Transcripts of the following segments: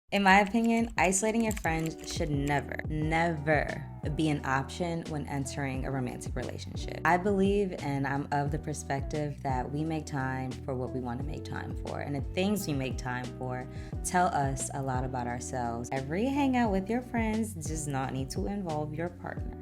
In my opinion, isolating your friends should never be an option when entering a romantic relationship. I believe and I'm of the perspective that we make time for what we want to make time for. And the things we make time for tell us a lot about ourselves. Every hangout with your friends does not need to involve your partner.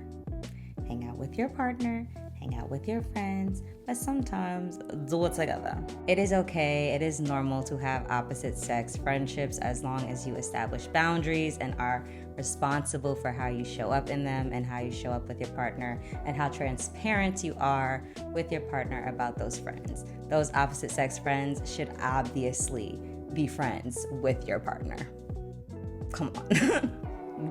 Hang out with your partner, hang out with your friends, but sometimes do it together. It is okay, it is normal to have opposite sex friendships as long as you establish boundaries and are responsible for how you show up in them and how you show up with your partner and how transparent you are with your partner about those friends. Those opposite sex friends should obviously be friends with your partner. Come on.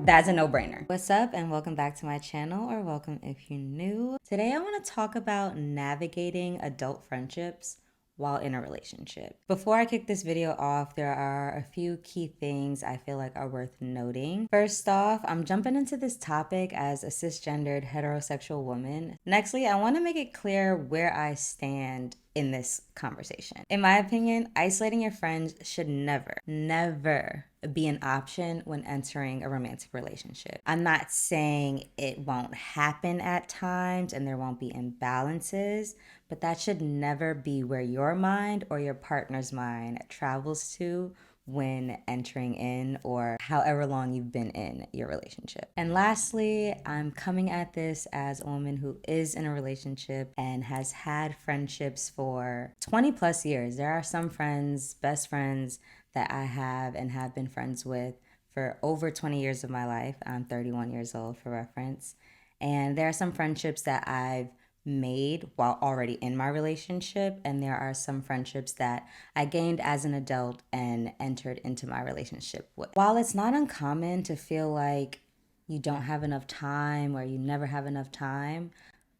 That's a no-brainer. What's up and welcome back to my channel, or welcome if you're new. Today I want to talk about navigating adult friendships while in a relationship. Before I kick this video off, there are a few key things I feel like are worth noting. First off, I'm jumping into this topic as a cisgendered heterosexual woman. Nextly, I want to make it clear where I stand in this conversation. In my opinion, isolating your friends should never be an option when entering a romantic relationship. I'm not saying it won't happen at times and there won't be imbalances, but that should never be where your mind or your partner's mind travels to when entering in or however long you've been in your relationship. And lastly, I'm coming at this as a woman who is in a relationship and has had friendships for 20 plus years. There are some friends, best friends, that I have and have been friends with for over 20 years of my life. I'm 31 years old for reference. And there are some friendships that I've made while already in my relationship, and there are some friendships that I gained as an adult and entered into my relationship with. While it's not uncommon to feel like you don't have enough time or you never have enough time,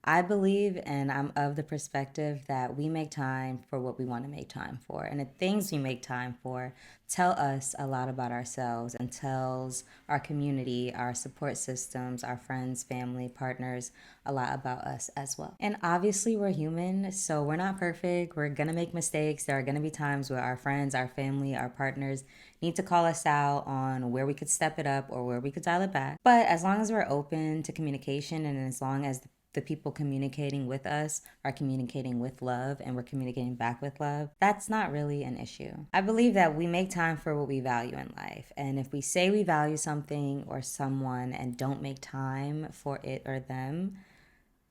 I believe and I'm of the perspective that we make time for what we want to make time for. And the things we make time for tell us a lot about ourselves and tells our community, our support systems, our friends, family, partners, a lot about us as well. And obviously we're human, so we're not perfect. We're gonna make mistakes. There are gonna be times where our friends, our family, our partners need to call us out on where we could step it up or where we could dial it back. But as long as we're open to communication and as long as the people communicating with us are communicating with love and we're communicating back with love, that's not really an issue. I believe that we make time for what we value in life. And if we say we value something or someone and don't make time for it or them,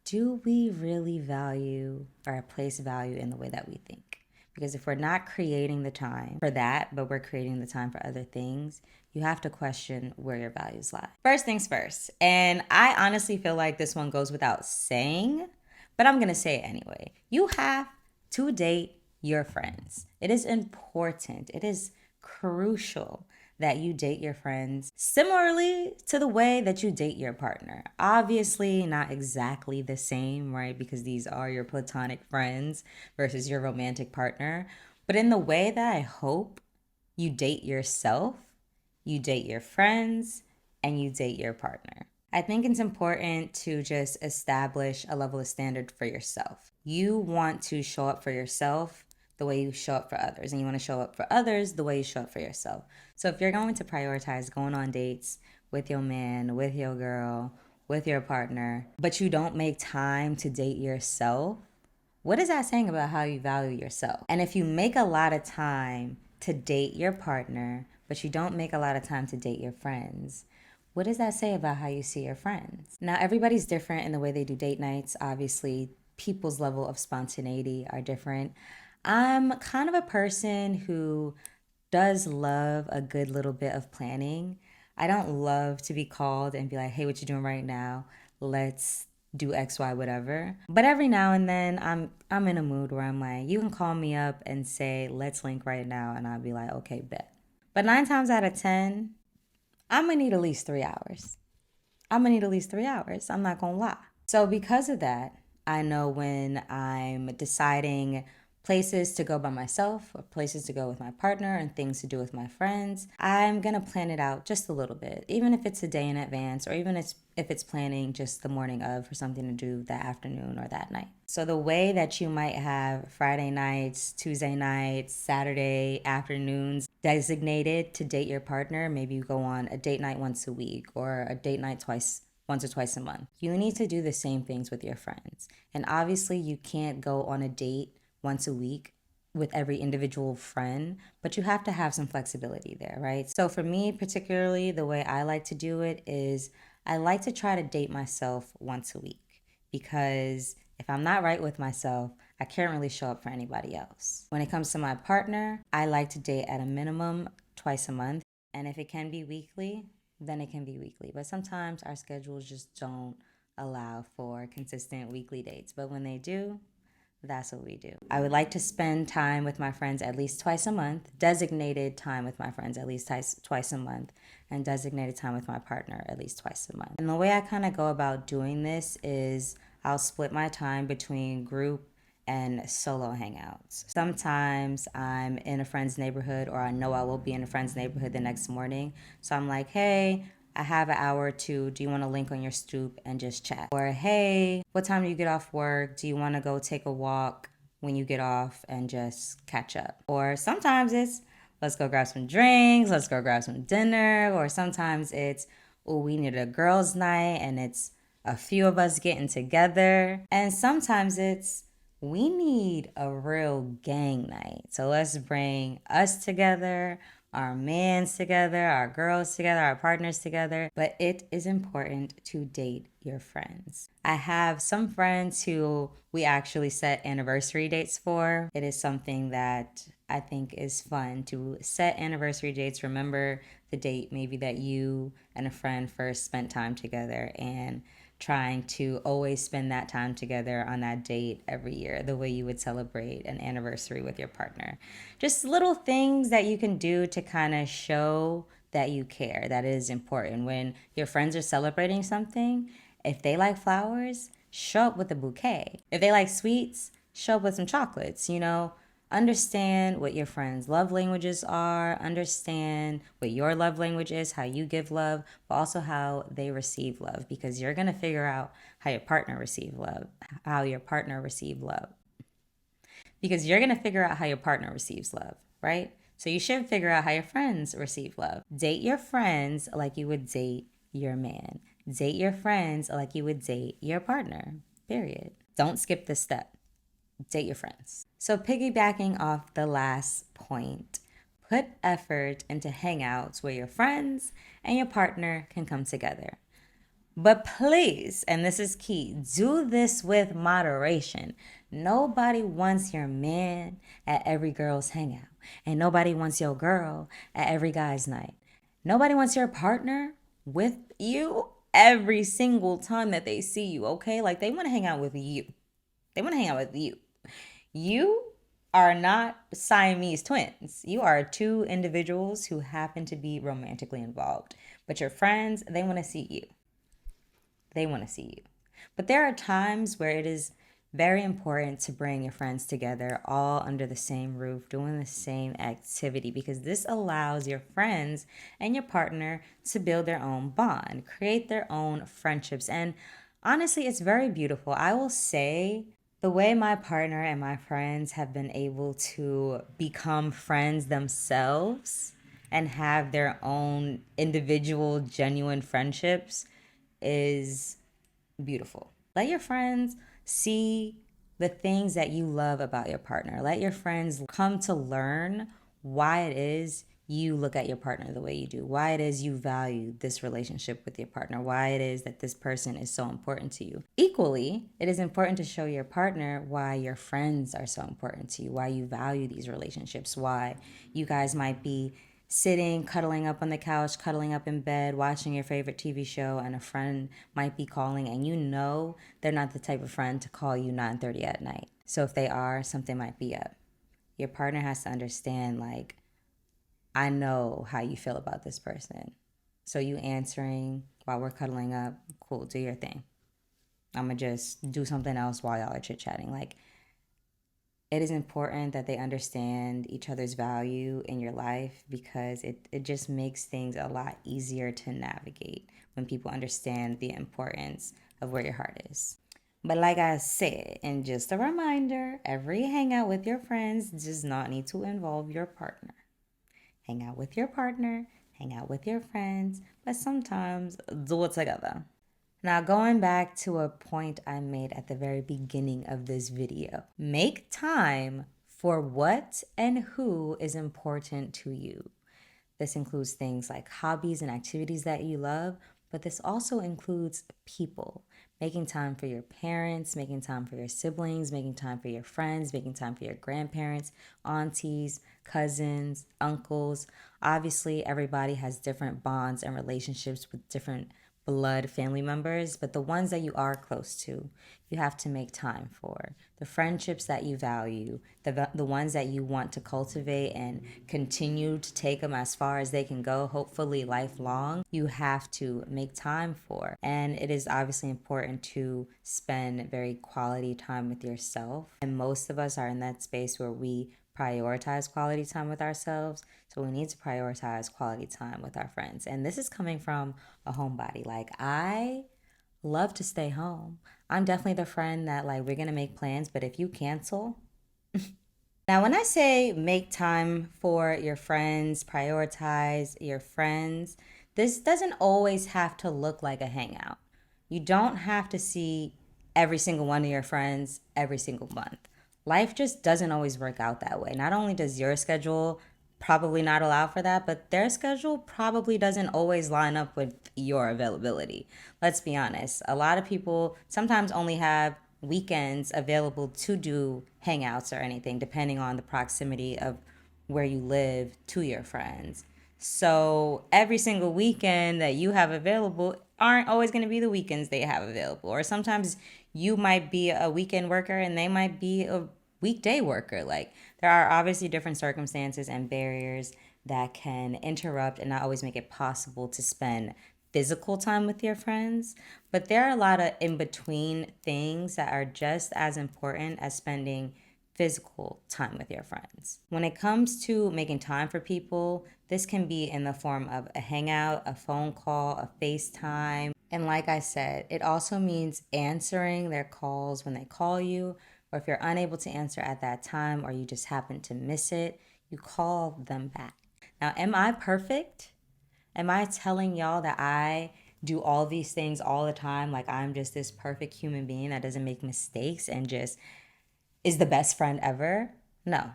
do we really value or place value in the way that we think? Because if we're not creating the time for that, but we're creating the time for other things, you have to question where your values lie. First things first, and I honestly feel like this one goes without saying, but I'm gonna say it anyway. You have to date your friends. It is important, it is crucial that you date your friends similarly to the way that you date your partner. Obviously, not exactly the same, right? Because these are your platonic friends versus your romantic partner. But in the way that I hope you date yourself, you date your friends, and you date your partner. I think it's important to just establish a level of standard for yourself. You want to show up for yourself the way you show up for others, and you want to show up for others the way you show up for yourself. So if you're going to prioritize going on dates with your man, with your girl, with your partner, but you don't make time to date yourself, what is that saying about how you value yourself? And if you make a lot of time to date your partner, but you don't make a lot of time to date your friends, what does that say about how you see your friends? Now, everybody's different in the way they do date nights. Obviously, people's level of spontaneity are different. I'm kind of a person who does love a good little bit of planning. I don't love to be called and be like, hey, what you doing right now? Let's do X, Y, whatever. But every now and then I'm in a mood where I'm like, you can call me up and say, let's link right now, and I'll be like, okay, bet. But 9 times out of 10, I'm gonna need at least 3 hours. I'm not gonna lie. So because of that, I know when I'm deciding places to go by myself or places to go with my partner and things to do with my friends, I'm gonna plan it out just a little bit, even if it's a day in advance or even if it's planning just the morning of for something to do that afternoon or that night. So the way that you might have Friday nights, Tuesday nights, Saturday afternoons designated to date your partner, maybe you go on a date night once a week or a date night once or twice a month. You need to do the same things with your friends. And obviously you can't go on a date once a week with every individual friend, but you have to have some flexibility there, right? So for me, particularly, the way I like to do it is I like to try to date myself once a week because if I'm not right with myself, I can't really show up for anybody else. When it comes to my partner, I like to date at a minimum twice a month. And if it can be weekly, then it can be weekly. But sometimes our schedules just don't allow for consistent weekly dates. But when they do, that's what we do. I would like to spend time with my friends at least twice a month, designated time with my friends at least twice a month, and designated time with my partner at least twice a month. And the way I kind of go about doing this is I'll split my time between group and solo hangouts. Sometimes I'm in a friend's neighborhood or I know I will be in a friend's neighborhood the next morning. So I'm like, hey, I have an hour or two. Do you want to link on your stoop and just chat? Or, hey, what time do you get off work? Do you want to go take a walk when you get off and just catch up? Or sometimes it's, let's go grab some drinks, let's go grab some dinner. Or sometimes it's, oh, we need a girls' night and it's a few of us getting together. And sometimes it's, we need a real gang night. So let's bring us together, our mans together, our girls together, our partners together. But it is important to date your friends. I have some friends who we actually set anniversary dates for. It is something that I think is fun to set anniversary dates. Remember the date maybe that you and a friend first spent time together and trying to always spend that time together on that date every year, the way you would celebrate an anniversary with your partner. Just little things that you can do to kind of show that you care, that is important. When your friends are celebrating something, if they like flowers, show up with a bouquet. If they like sweets, show up with some chocolates, Understand what your friends' love languages are, understand what your love language is, how you give love, but also how they receive love, because you're going to figure out how your partner receives love, because you're going to figure out how your partner receives love, right? So you should figure out how your friends receive love. Date your friends like you would date your man. Date your friends like you would date your partner, period. Don't skip this step. Date your friends. So piggybacking off the last point, put effort into hangouts where your friends and your partner can come together. But please, and this is key, do this with moderation. Nobody wants your man at every girl's hangout, and nobody wants your girl at every guy's night. Nobody wants your partner with you every single time that they see you, okay? Like, they want to hang out with you. They want to hang out with you. You are not Siamese twins. You are two individuals who happen to be romantically involved. But your friends, they want to see you. They want to see you. But there are times where it is very important to bring your friends together all under the same roof, doing the same activity, because this allows your friends and your partner to build their own bond, create their own friendships. And honestly, it's very beautiful. I will say the way my partner and my friends have been able to become friends themselves and have their own individual, genuine friendships is beautiful. Let your friends see the things that you love about your partner. Let your friends come to learn why it is you look at your partner the way you do, why it is you value this relationship with your partner, why it is that this person is so important to you. Equally, it is important to show your partner why your friends are so important to you, why you value these relationships, why you guys might be sitting, cuddling up on the couch, cuddling up in bed, watching your favorite TV show, and a friend might be calling, and they're not the type of friend to call you 9:30 at night. So if they are, something might be up. Your partner has to understand, like, I know how you feel about this person. So you answering while we're cuddling up, cool, do your thing. I'm going to just do something else while y'all are chit-chatting. Like, It is important that they understand each other's value in your life because it just makes things a lot easier to navigate when people understand the importance of where your heart is. But like I said, and just a reminder, every hangout with your friends does not need to involve your partner. Hang out with your partner, hang out with your friends, but sometimes do it together. Now, going back to a point I made at the very beginning of this video, make time for what and who is important to you. This includes things like hobbies and activities that you love, but this also includes people. Making time for your parents, making time for your siblings, making time for your friends, making time for your grandparents, aunties, cousins, uncles. Obviously, everybody has different bonds and relationships with different blood family members, but the ones that you are close to, you have to make time for. The friendships that you value, the ones that you want to cultivate and continue to take them as far as they can go, hopefully lifelong, you have to make time for. And it is obviously important to spend very quality time with yourself. And most of us are in that space where we prioritize quality time with ourselves. So we need to prioritize quality time with our friends. And this is coming from a homebody. Like, I love to stay home. I'm definitely the friend that, like, we're going to make plans, but if you cancel, now, when I say make time for your friends, prioritize your friends, this doesn't always have to look like a hangout. You don't have to see every single one of your friends every single month. Life just doesn't always work out that way. Not only does your schedule probably not allow for that, but their schedule probably doesn't always line up with your availability. Let's be honest. A lot of people sometimes only have weekends available to do hangouts or anything, depending on the proximity of where you live to your friends. So every single weekend that you have available aren't always going to be the weekends they have available. Or sometimes you might be a weekend worker and they might be a weekday worker. Like, there are obviously different circumstances and barriers that can interrupt and not always make it possible to spend physical time with your friends. But there are a lot of in between things that are just as important as spending physical time with your friends. When it comes to making time for people, this can be in the form of a hangout, a phone call, a FaceTime. And like I said, it also means answering their calls when they call you, or if you're unable to answer at that time or you just happen to miss it, you call them back. Now, am I perfect? Am I telling y'all that I do all these things all the time? Like, I'm just this perfect human being that doesn't make mistakes and just is the best friend ever? No.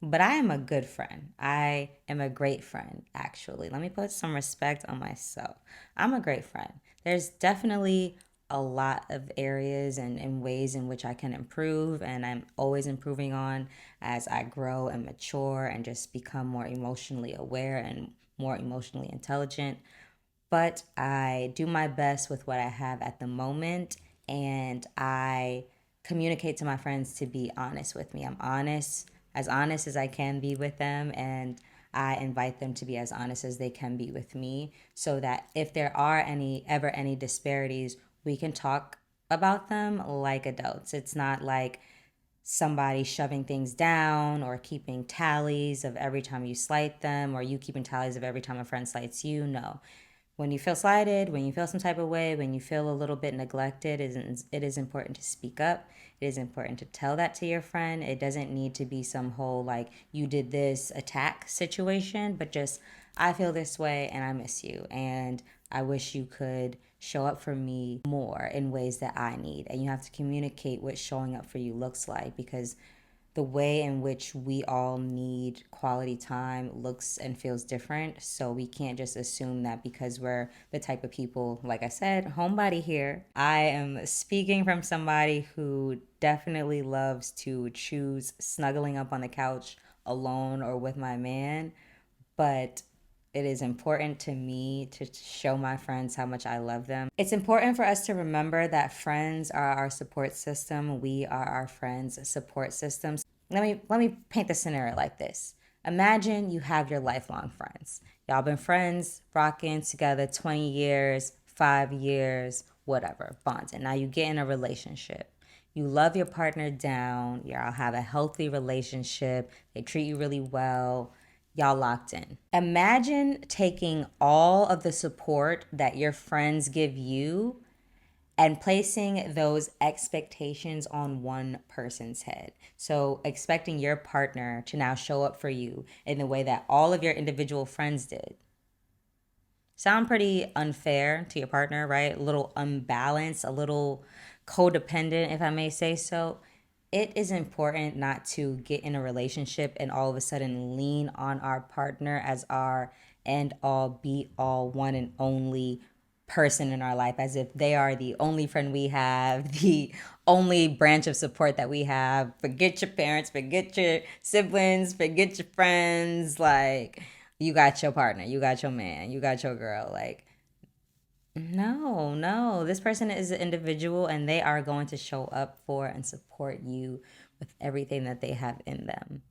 But I am a good friend. I am a great friend, actually. Let me put some respect on myself. I'm a great friend. There's definitely a lot of areas and ways in which I can improve, and I'm always improving on as I grow and mature and just become more emotionally aware and more emotionally intelligent. But I do my best with what I have at the moment, and I communicate to my friends to be honest with me. I'm honest as I can be with them, and I invite them to be as honest as they can be with me so that if there are any disparities, we can talk about them like adults. It's not like somebody shoving things down or keeping tallies of every time you slight them or you keeping tallies of every time a friend slights you. No. When you feel slighted, when you feel some type of way, when you feel a little bit neglected, it is important to speak up. It is important to tell that to your friend. It doesn't need to be some whole like you did this attack situation, but just I feel this way and I miss you. And I wish you could show up for me more in ways that I need. And you have to communicate what showing up for you looks like, because the way in which we all need quality time looks and feels different. So we can't just assume that because we're the type of people, like I said, homebody here. I am speaking from somebody who definitely loves to choose snuggling up on the couch alone or with my man. But it is important to me to show my friends how much I love them. It's important for us to remember that friends are our support system. We are our friends' support systems. Let me paint the scenario like this. Imagine you have your lifelong friends. Y'all been friends, rocking together 20 years, 5 years, whatever, bonds. And now you get in a relationship. You love your partner down. Y'all have a healthy relationship. They treat you really well. Y'all locked in. Imagine taking all of the support that your friends give you and placing those expectations on one person's head. So, expecting your partner to now show up for you in the way that all of your individual friends did. Sound pretty unfair to your partner, right? A little unbalanced, a little codependent, if I may say so. It is important not to get in a relationship and all of a sudden lean on our partner as our end all, be all, one and only person in our life, as if they are the only friend we have, the only branch of support that we have. Forget your parents, forget your siblings, forget your friends. Like, you got your partner, you got your man, you got your girl. Like, no, no. This person is an individual and they are going to show up for and support you with everything that they have in them.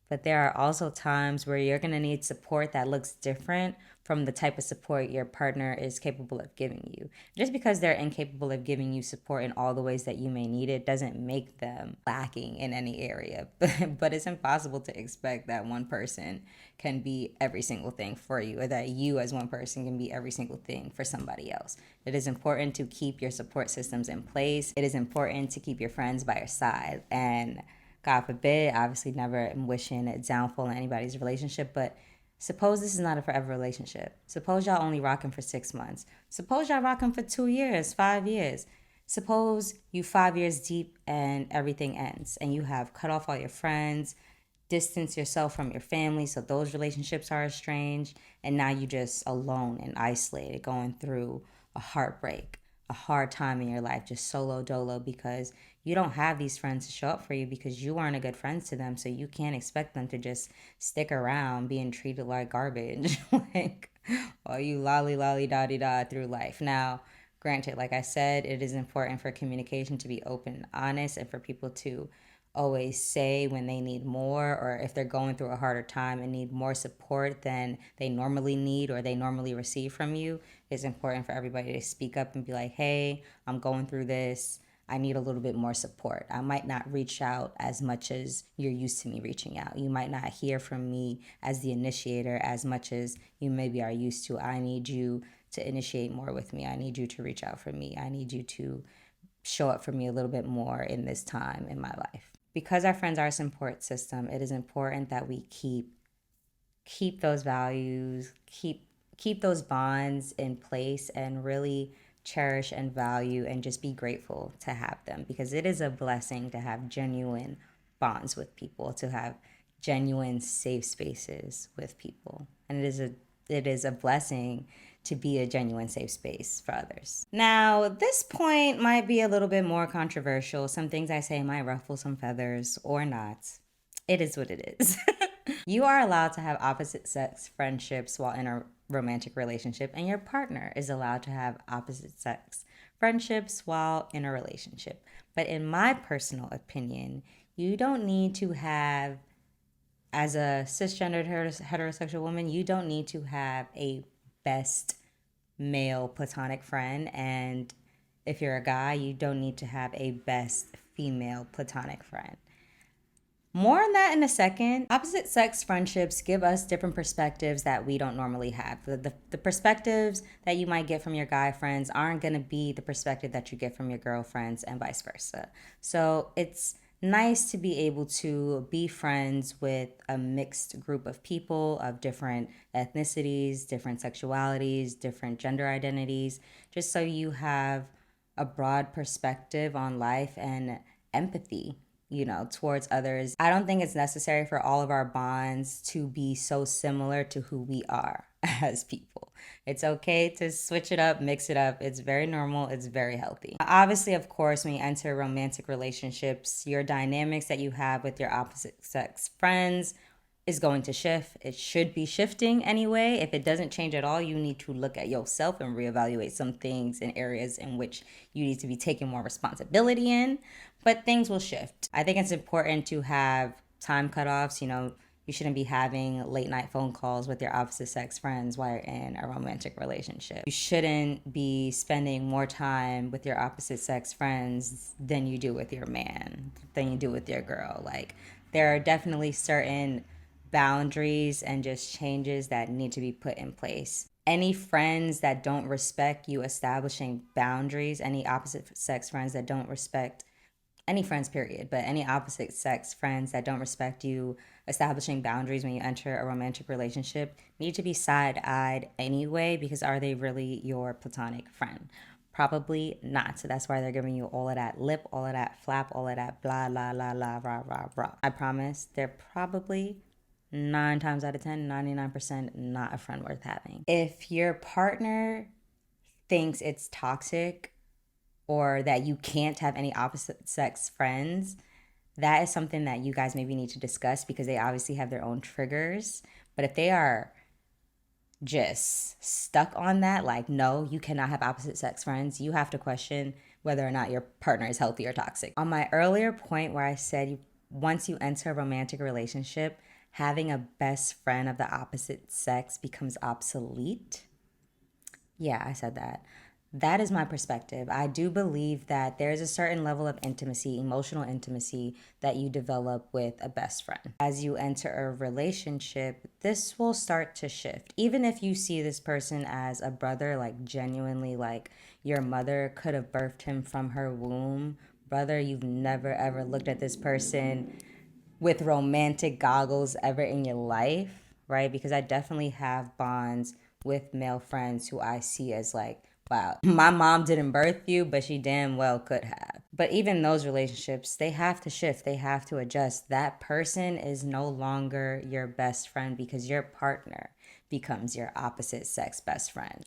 But there are also times where you're going to need support that looks different from the type of support your partner is capable of giving you. Just because they're incapable of giving you support in all the ways that you may need it doesn't make them lacking in any area. But it's impossible to expect that one person can be every single thing for you, or that you as one person can be every single thing for somebody else. It is important to keep your support systems in place. It is important to keep your friends by your side. And God forbid, obviously never am wishing a downfall in anybody's relationship, but suppose this is not a forever relationship. Suppose y'all only rocking for 6 months. Suppose y'all rocking for 2 years, 5 years. Suppose you 5 years deep and everything ends and you have cut off all your friends, distance yourself from your family, so those relationships are estranged, and now you just alone and isolated going through a heartbreak, a hard time in your life, just solo dolo, because you don't have these friends to show up for you because you weren't a good friend to them. So you can't expect them to just stick around being treated like garbage. Like, oh, you lolly lolly dotty da through life. Now, granted, like I said, it is important for communication to be open and honest, and for people to always say when they need more, or if they're going through a harder time and need more support than they normally need or they normally receive from you. It's important for everybody to speak up and be like, hey, I'm going through this. I need a little bit more support. I might not reach out as much as you're used to me reaching out. You might not hear from me as the initiator as much as you maybe are used to. I need you to initiate more with me. I need you to reach out for me. I need you to show up for me a little bit more in this time in my life. Because our friends are a support system, it is important that we keep those values, keep those bonds in place, and really cherish and value and just be grateful to have them, because it is a blessing to have genuine bonds with people, to have genuine safe spaces with people. And it is a blessing to be a genuine safe space for others. Now, this point might be a little bit more controversial. Some things I say might ruffle some feathers or not. It is what it is. You are allowed to have opposite sex friendships while in a romantic relationship, and your partner is allowed to have opposite sex friendships while in a relationship. But in my personal opinion, you don't need to have, as a cisgendered heterosexual woman, you don't need to have a best male platonic friend. And if you're a guy, you don't need to have a best female platonic friend. More on that in a second. Opposite sex friendships give us different perspectives that we don't normally have. The perspectives that you might get from your guy friends aren't going to be the perspective that you get from your girlfriends, and vice versa. So it's nice to be able to be friends with a mixed group of people of different ethnicities, different sexualities, different gender identities, just so you have a broad perspective on life and empathy, towards others. I don't think it's necessary for all of our bonds to be so similar to who we are as people. It's okay to switch it up, mix it up. It's very normal. It's very healthy. Obviously, of course, when you enter romantic relationships, your dynamics that you have with your opposite sex friends is going to shift. It should be shifting anyway. If it doesn't change at all, you need to look at yourself and reevaluate some things in areas in which you need to be taking more responsibility in. But things will shift. I think it's important to have time cutoffs. You shouldn't be having late night phone calls with your opposite sex friends while you're in a romantic relationship. You shouldn't be spending more time with your opposite sex friends than you do with your man, than you do with your girl. Like, there are definitely certain boundaries and just changes that need to be put in place. Any friends that don't respect you establishing boundaries, any opposite sex friends that don't respect any friends, period, but any opposite sex friends that don't respect you establishing boundaries when you enter a romantic relationship need to be side-eyed anyway, because are they really your platonic friend? Probably not. So that's why they're giving you all of that lip, all of that flap, all of that blah, blah, blah, blah, rah, rah, rah. I promise they're probably 9 times out of 10, 99% not a friend worth having. If your partner thinks it's toxic or that you can't have any opposite sex friends, that is something that you guys maybe need to discuss, because they obviously have their own triggers. But if they are just stuck on that, like, no, you cannot have opposite sex friends, you have to question whether or not your partner is healthy or toxic. On my earlier point where I said once you enter a romantic relationship, having a best friend of the opposite sex becomes obsolete. Yeah, I said that. That is my perspective. I do believe that there is a certain level of intimacy, emotional intimacy, that you develop with a best friend. As you enter a relationship, this will start to shift. Even if you see this person as a brother, like genuinely, like your mother could have birthed him from her womb. Brother, you've never ever looked at this person with romantic goggles ever in your life, right? Because I definitely have bonds with male friends who I see as like, wow, my mom didn't birth you, but she damn well could have. But even those relationships, they have to shift, they have to adjust. That person is no longer your best friend because your partner becomes your opposite sex best friend.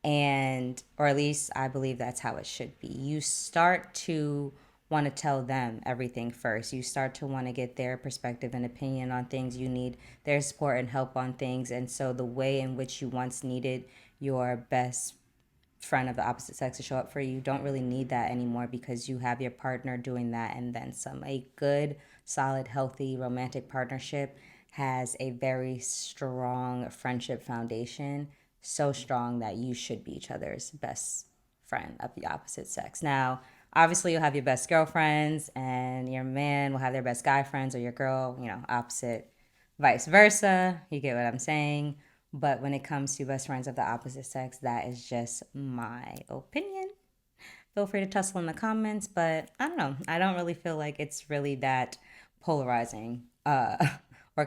And, or at least I believe that's how it should be. You start to want to tell them everything first. You start to want to get their perspective and opinion on things. You need their support and help on things. And so the way in which you once needed your best friend of the opposite sex to show up for you, you don't really need that anymore, because you have your partner doing that and then some. A good, solid, healthy romantic partnership has a very strong friendship foundation, so strong that you should be each other's best friend of the opposite sex. Now, obviously, you'll have your best girlfriends, and your man will have their best guy friends, or your girl, opposite, vice versa. You get what I'm saying? But when it comes to best friends of the opposite sex, that is just my opinion. Feel free to tussle in the comments, but I don't know. I don't really feel like it's really that polarizing or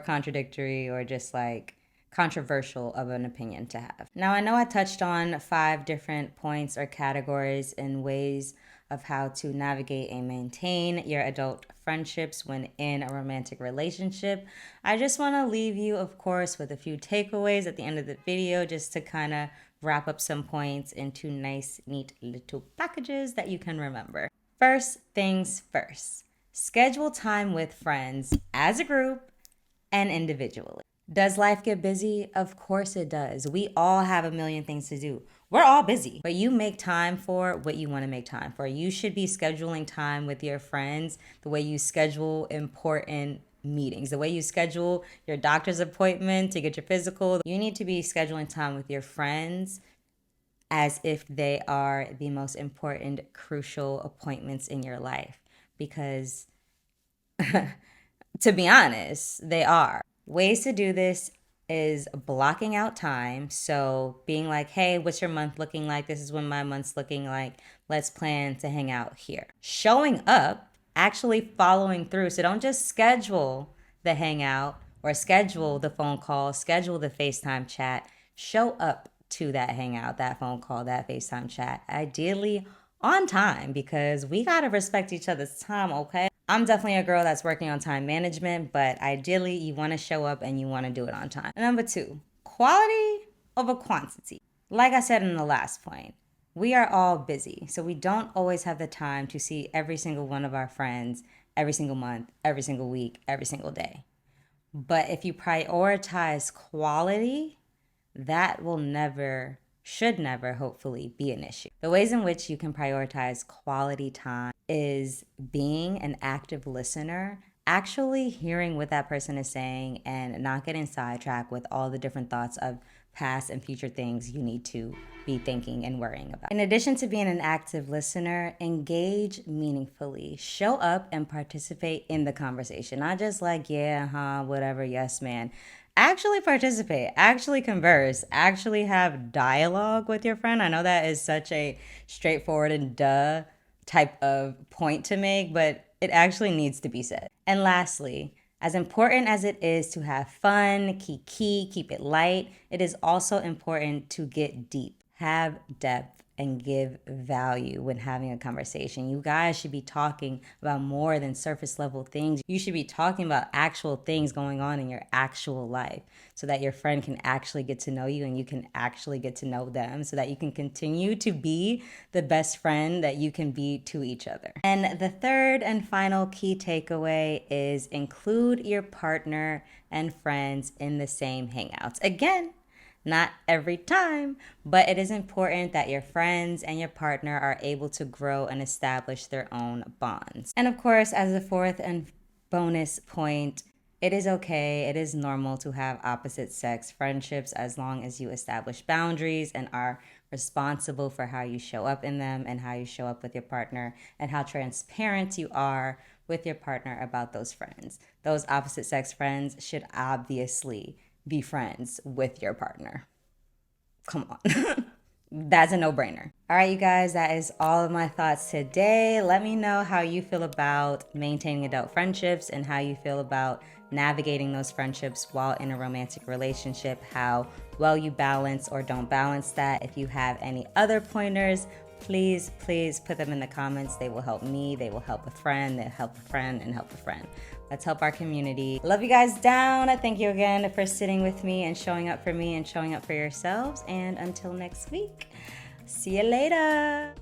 contradictory or just like controversial of an opinion to have. Now, I know I touched on 5 different points or categories and ways of how to navigate and maintain your adult friendships when in a romantic relationship. I just want to leave you, of course, with a few takeaways at the end of the video, just to kind of wrap up some points into nice, neat little packages that you can remember. First things first, schedule time with friends as a group and individually. Does life get busy? Of course it does. We all have a million things to do. We're all busy, but you make time for what you want to make time for. You should be scheduling time with your friends the way you schedule important meetings, the way you schedule your doctor's appointment to get your physical. You need to be scheduling time with your friends as if they are the most important, crucial appointments in your life. Because to be honest, they are. Ways to do this is blocking out time. So being like, hey, what's your month looking like? This is when my month's looking like. Let's plan to hang out here. Showing up, actually following through. So don't just schedule the hangout or schedule the phone call, schedule the FaceTime chat. Show up to that hangout, that phone call, that FaceTime chat. Ideally on time, because we got to respect each other's time, okay? I'm definitely a girl that's working on time management, but ideally you want to show up and you want to do it on time. Number 2, quality over quantity. Like I said in the last point, we are all busy, so we don't always have the time to see every single one of our friends every single month, every single week, every single day. But if you prioritize quality, that will never, should never, hopefully, be an issue. The ways in which you can prioritize quality time is being an active listener actually hearing what that person is saying and not getting sidetracked with all the different thoughts of past and future things you need to be thinking and worrying about. In addition to being an active listener, engage meaningfully. Show up and participate in the conversation. Not just like, yeah, huh, whatever, yes, man. Actually participate, actually converse, actually have dialogue with your friend. I know that is such a straightforward and duh type of point to make, but it actually needs to be said. And lastly, as important as it is to have fun, keep it light, it is also important to get deep, have depth, and give value when having a conversation. You guys should be talking about more than surface level things. You should be talking about actual things going on in your actual life so that your friend can actually get to know you and you can actually get to know them so that you can continue to be the best friend that you can be to each other. And the third and final key takeaway is include your partner and friends in the same hangouts. Again, not every time, but it is important that your friends and your partner are able to grow and establish their own bonds. And of course, as a fourth and bonus point, it is okay, it is normal to have opposite sex friendships as long as you establish boundaries and are responsible for how you show up in them and how you show up with your partner and how transparent you are with your partner about those friends. Those opposite sex friends should obviously be friends with your partner. Come on. That's a no-brainer. All right, you guys, that is all of my thoughts today. Let me know how you feel about maintaining adult friendships and how you feel about navigating those friendships while in a romantic relationship, how well you balance or don't balance that. If you have any other pointers, please put them in the comments. They will help me, they will help a friend, they'll help a friend, and help a friend. Let's help our community. Love you guys down. Thank you again for sitting with me and showing up for me and showing up for yourselves. And until next week, see you later.